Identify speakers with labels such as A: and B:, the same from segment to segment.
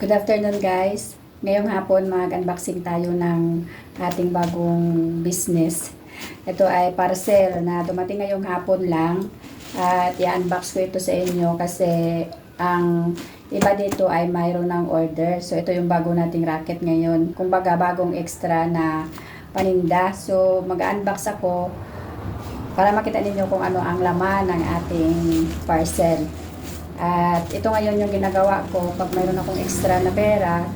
A: Good afternoon guys. Ngayong hapon mag-unboxing tayo ng ating bagong business. Ito ay parcel na dumating ngayong hapon lang at i-unbox ko ito sa inyo kasi ang iba dito ay mayroon ng order. So ito yung bago nating racket ngayon. Kumbaga bagong extra na paninda. So mag-unbox ako para makita ninyo kung ano ang laman ng ating parcel. At ito ngayon yung ginagawa ko pag mayroon akong extra na pera,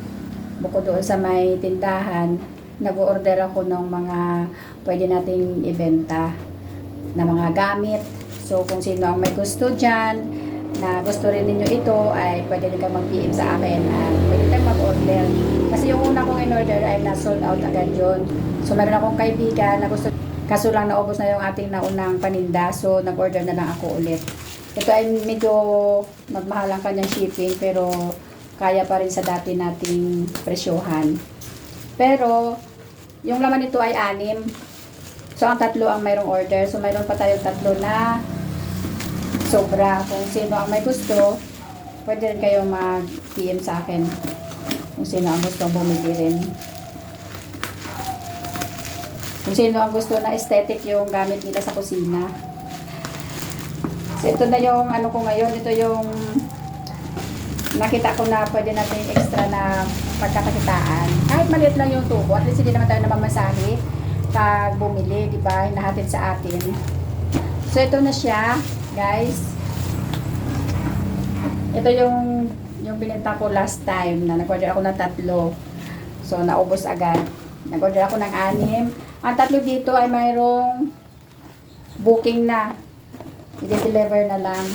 A: bukod doon sa may tindahan, nag-order ako ng mga pwede nating ibenta na mga gamit. So kung sino ang may gusto dyan, na gusto rin ninyo ito, ay pwede rin kayo mag-PM sa akin at pwede kayong mag-order. Kasi yung una kong in-order ay na-sold out agad yun. So meron akong kaibigan na gusto, kaso lang naubos na yung ating naunang paninda, so nag-order na lang ako ulit. Ito ay medyo magmahal ang kanyang shipping pero kaya pa rin sa dati nating presyohan. Pero yung laman nito ay 6. So ang 3 ang mayroong order. So mayroon pa tayong 3 na sobra. Kung sino ang may gusto, pwede rin kayo mag-PM sa akin. Kung sino ang gusto bumili rin. Kung sino ang gusto na aesthetic yung gamit nila sa kusina. So, ito na yung ano ko ngayon, ito yung nakita ko na pwede natin extra na pagkakakitaan. Kahit maliit lang yung tubo, at least hindi naman tayo namamasahe pag bumili, di ba? Hinahatid sa atin. So, ito na siya, guys. Ito yung binenta ko last time na nag-order ako ng 3. So, naubos agad. Nag-order ako ng 6. Ang 3 dito ay mayroong booking na. I-deliver na lang.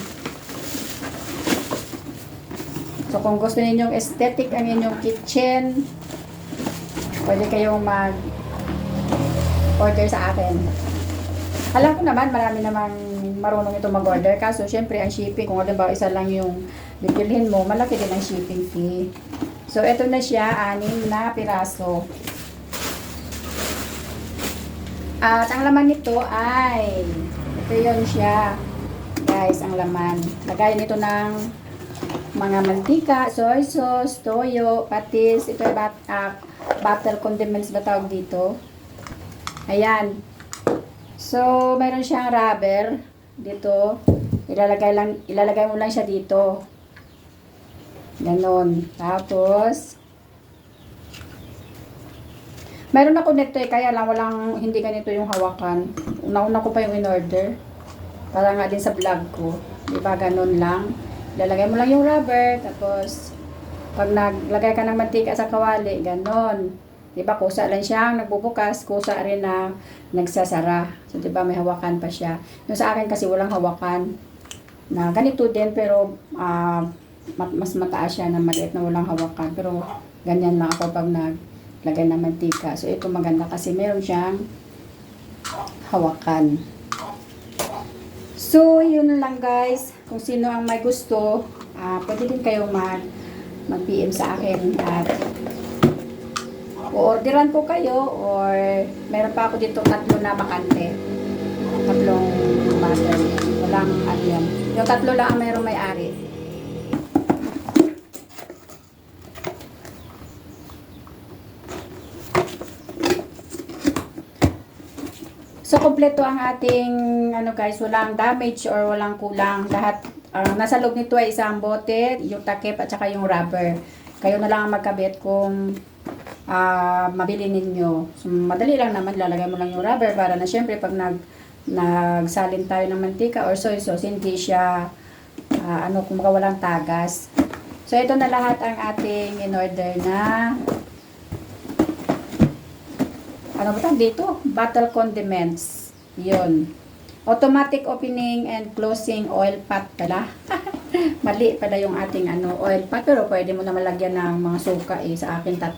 A: So, kung gusto ninyong aesthetic ang inyong kitchen, pwede kayong mag-order sa akin. Alam ko naman, marami namang marunong ito mag-order. Kaso, syempre, ang shipping, kung halimbawa isa lang yung bibilhin mo, malaki din ang shipping fee. So, ito na siya, 6 na piraso. At ang laman nito ay, ito yun siya. Guys, ang laman. Lagayan ito ng mga mantika, soy sauce, toyo, patis. Ito ay butter condiments ba tawag dito. Ayan. So, mayroon siyang rubber dito. Ilalagay mo lang siya dito. Ganon. Tapos, mayroon ako nito kaya lang hindi ganito yung hawakan. Una-una ko pa yung in-order. Para nga din sa vlog ko. Diba, ganun lang. Ilalagay mo lang yung rubber. Tapos, pag naglagay ka ng mantika sa kawali, ganun. Diba, kusa lang siyang nagbubukas. Kusa rin na nagsasara. So, diba, may hawakan pa siya. Yung sa akin kasi walang hawakan. Na ganito din, pero mas mataas siya na maliit na walang hawakan. Pero, ganyan lang ako pag naglagay ng mantika. So, ito maganda kasi meron siyang hawakan. So, yun lang guys. Kung sino ang may gusto, pwede din kayo mag-PM sa akin at o-orderan ko kayo or meron pa ako dito 3 na bakante. 3 butter. Walang ano yan. Yung 3 lang ang mayroong may-ari. So, kompleto ang ating, ano guys, walang damage or walang kulang. Lahat, nasa loob nito ay isang bote, yung takip at saka yung rubber. Kayo na lang ang magkabit kung mabili ninyo. So, madali lang naman, lalagay mo lang yung rubber para na syempre pag nagsalin tayo ng mantika or soy sauce, hindi siya, kung walang tagas. So, ito na lahat ang ating in-order na ano ba dito? Butter condiments. Yun. Automatic opening and closing oil pot pala. Mali pala yung ating oil pot. Pero pwede mo na malagyan ng mga suka sa akin 3.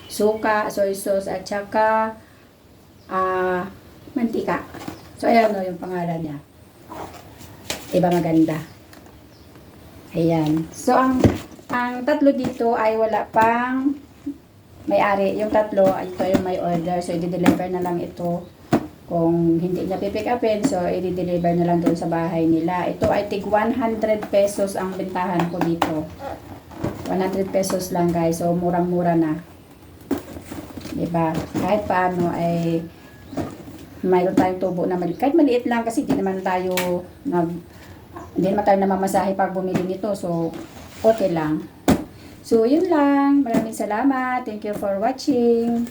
A: Suka, soy sauce, at saka mantika. So, ayan yung pangalan niya. Diba maganda? Ayan. So, ang 3 dito ay wala pang may-ari. Yung 3, ito yung may order. So, i-deliver na lang ito. Kung hindi niya pipick upin, so, i-deliver na lang doon sa bahay nila. Ito ay tig 100 pesos ang bentahan ko dito. 100 pesos lang guys. So, murang-mura na. Diba? Kahit paano ay mayroon tayong tubo na maliit. Kahit maliit lang kasi hindi naman tayo namamasahe pag bumili nito. So, okay lang. So, yun lang. Maraming salamat. Thank you for watching.